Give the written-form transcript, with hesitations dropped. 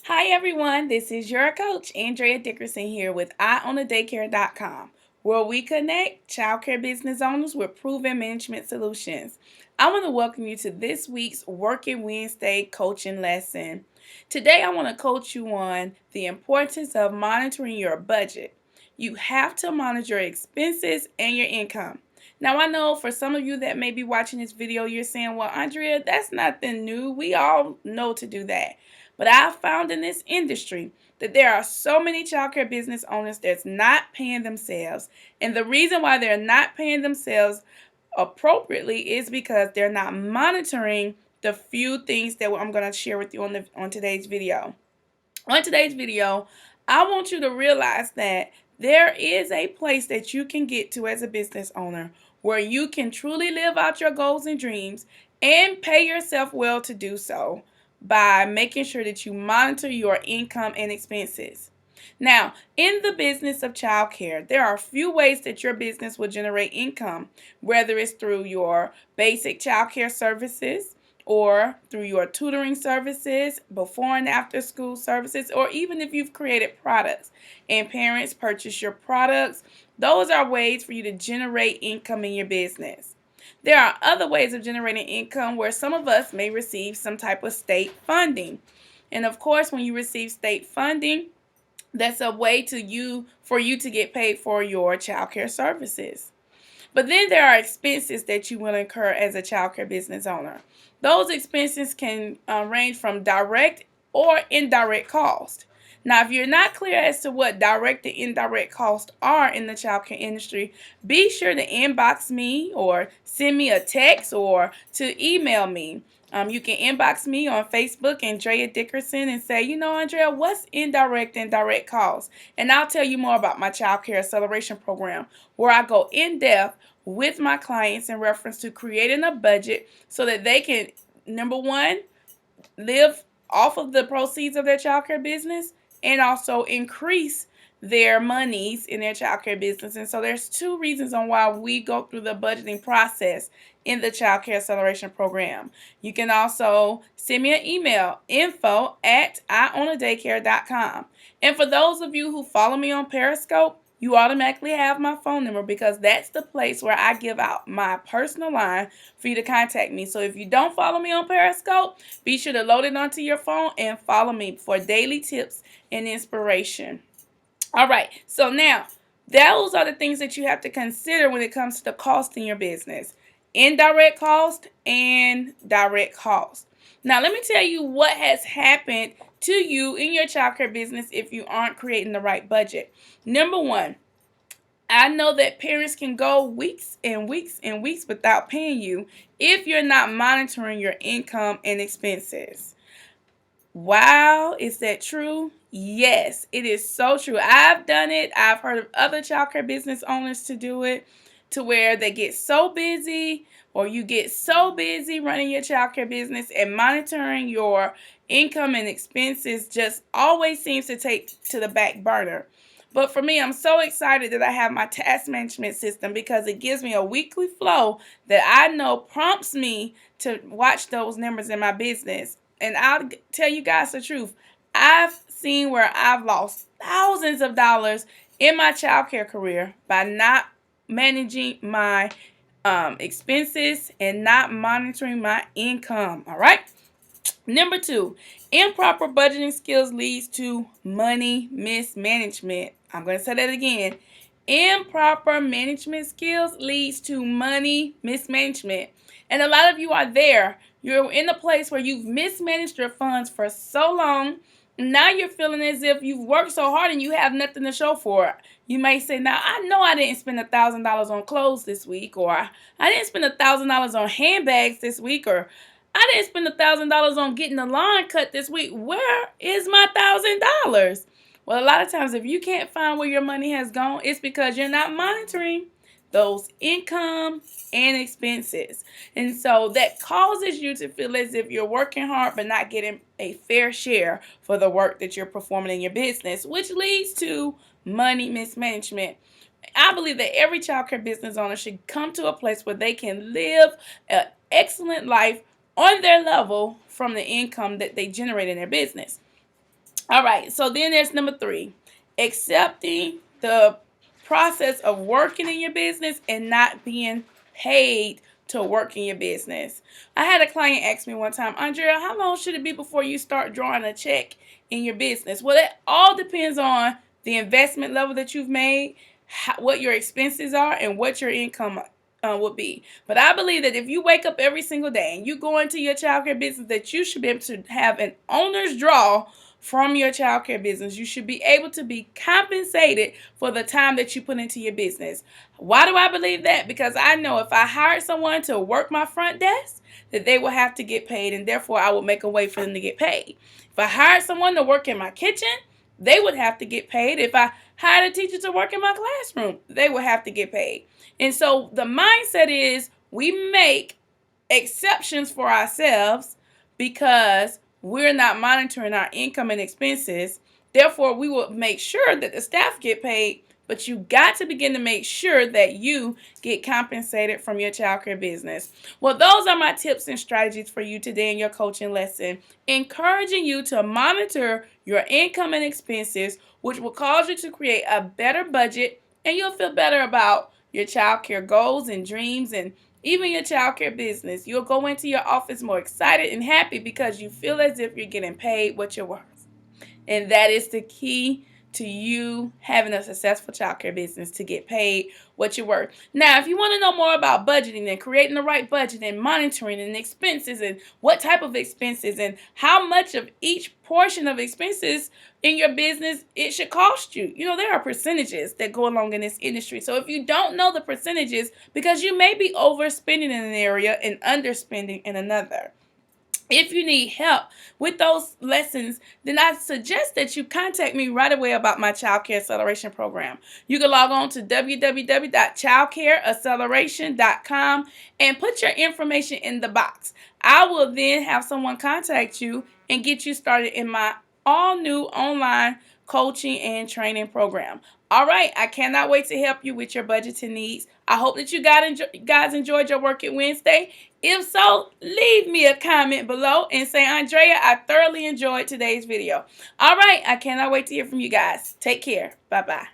Hi everyone, this is your coach Andrea Dickerson here with EyeOnADaycare.com, where we connect childcare business owners with proven management solutions. I want to welcome you to this week's Working Wednesday coaching lesson. Today I want to coach you on the importance of monitoring your budget. You have to monitor your expenses and your income. Now I know for some of you that may be watching this video, you're saying, well, Andrea, that's nothing new. We all know to do that. But I've found in this industry that there are so many childcare business owners that's not paying themselves. And the reason why they're not paying themselves appropriately is because they're not monitoring the few things that I'm going to share with you on today's video. On today's video, I want you to realize that there is a place that you can get to as a business owner where you can truly live out your goals and dreams and pay yourself well to do so by making sure that you monitor your income and expenses. Now, in the business of childcare, there are a few ways that your business will generate income, whether it's through your basic childcare services, or through your tutoring services, before and after school services, or even if you've created products and parents purchase your products. Those are ways for you to generate income in your business. There are other ways of generating income where some of us may receive some type of state funding. And of course, when you receive state funding, that's a way for you to get paid for your childcare services. But then there are expenses that you will incur as a childcare business owner. Those expenses can range from direct or indirect cost. Now, if you're not clear as to what direct and indirect costs are in the childcare industry, be sure to inbox me or send me a text or to email me. You can inbox me on Facebook, Andrea Dickerson, and say, Andrea, what's indirect and direct costs? And I'll tell you more about my childcare acceleration program, where I go in depth with my clients in reference to creating a budget so that they can, number one, live off of the proceeds of their childcare business and also increase their monies in their childcare business. And so there's two reasons on why we go through the budgeting process in the Childcare Acceleration Program. You can also send me an email, info@IOwnADaycare.com. And for those of you who follow me on Periscope, you automatically have my phone number because that's the place where I give out my personal line for you to contact me. So if you don't follow me on Periscope, be sure to load it onto your phone and follow me for daily tips and inspiration. All right, so now those are the things that you have to consider when it comes to the cost in your business. Indirect cost and direct cost. Now, let me tell you what has happened to you in your childcare business if you aren't creating the right budget. Number one, I know that parents can go weeks and weeks and weeks without paying you if you're not monitoring your income and expenses. Wow, is that true? Yes, it is so true. I've done it. I've heard of other childcare business owners to do it, to where they get so busy, or you get so busy running your childcare business, and monitoring your income and expenses just always seems to take to the back burner. But for me, I'm so excited that I have my task management system because it gives me a weekly flow that I know prompts me to watch those numbers in my business. And I'll tell you guys the truth. I've seen where I've lost thousands of dollars in my childcare career by not managing my expenses and not monitoring my income. All right. Number two, improper budgeting skills leads to money mismanagement. I'm going to say that again. Improper management skills leads to money mismanagement. And a lot of you are there. You're in a place where you've mismanaged your funds for so long. Now you're feeling as if you've worked so hard and you have nothing to show for it. You may say, now I know I didn't spend $1,000 on clothes this week, or I didn't spend $1,000 on handbags this week, or I didn't spend $1,000 on getting the lawn cut this week. Where is my $1,000? Well, a lot of times if you can't find where your money has gone, it's because you're not monitoring those income and expenses. And so that causes you to feel as if you're working hard but not getting a fair share for the work that you're performing in your business, which leads to money mismanagement. I believe that every childcare business owner should come to a place where they can live an excellent life on their level from the income that they generate in their business. All right, so then there's number 3, accepting the process of working in your business and not being paid to work in your business. I had a client ask me one time, Andrea, how long should it be before you start drawing a check in your business? Well, it all depends on the investment level that you've made, what your expenses are, and what your income would be. But I believe that if you wake up every single day and you go into your childcare business, that you should be able to have an owner's draw from your childcare business. You should be able to be compensated for the time that you put into your business. Why do I believe that? Because I know if I hired someone to work my front desk, that they will have to get paid, and therefore I would make a way for them to get paid. If I hired someone to work in my kitchen, they would have to get paid. If I hired a teacher to work in my classroom, they would have to get paid. And so the mindset is we make exceptions for ourselves because we're not monitoring our income and expenses. Therefore, we will make sure that the staff get paid, but you got to begin to make sure that you get compensated from your childcare business. Well, those are my tips and strategies for you today in your coaching lesson, encouraging you to monitor your income and expenses, which will cause you to create a better budget, and you'll feel better about your childcare goals and dreams, and even your childcare business. You'll go into your office more excited and happy because you feel as if you're getting paid what you're worth. And that is the key to you having a successful childcare business, to get paid what you're worth. Now, if you want to know more about budgeting and creating the right budget and monitoring and expenses and what type of expenses and how much of each portion of expenses in your business it should cost you. There are percentages that go along in this industry. So if you don't know the percentages, because you may be overspending in an area and underspending in another. If you need help with those lessons, then I suggest that you contact me right away about my Childcare Acceleration Program. You can log on to www.childcareacceleration.com and put your information in the box. I will then have someone contact you and get you started in my all-new online coaching and training program. All right, I cannot wait to help you with your budgeting needs. I hope that you guys enjoyed your Work It Wednesday. If so, leave me a comment below and say, Andrea, I thoroughly enjoyed today's video. All right, I cannot wait to hear from you guys. Take care. Bye-bye.